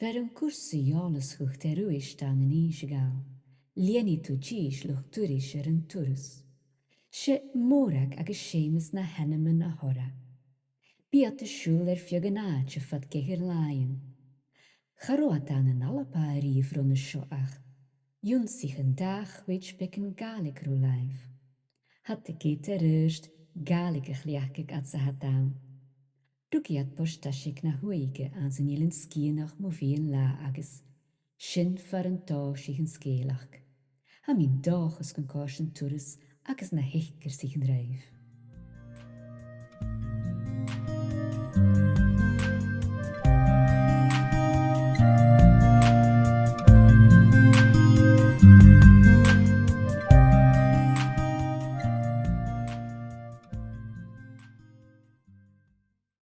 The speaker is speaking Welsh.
Ver an cuasa jólas chucht Uist an íse gáil, léanaí tú tíis luch tuairis an turas. Se mórag agus sémas na henneman na hora. Bíad de siúl fiog an áid se fad geir láin. Charóat an an alapá riomh runna seo ach, jún sich an dach weid bec an Gaelic rú laif. Hat de gét rust Gaelic a chliachig at sa hat daam. Rugiad postasig na huige aan zijn jelen skienach mo veel la agus, sin far an dá sich an scéalach. Ha min dáchas gan cásin turas agus na heichgur sich an raibh.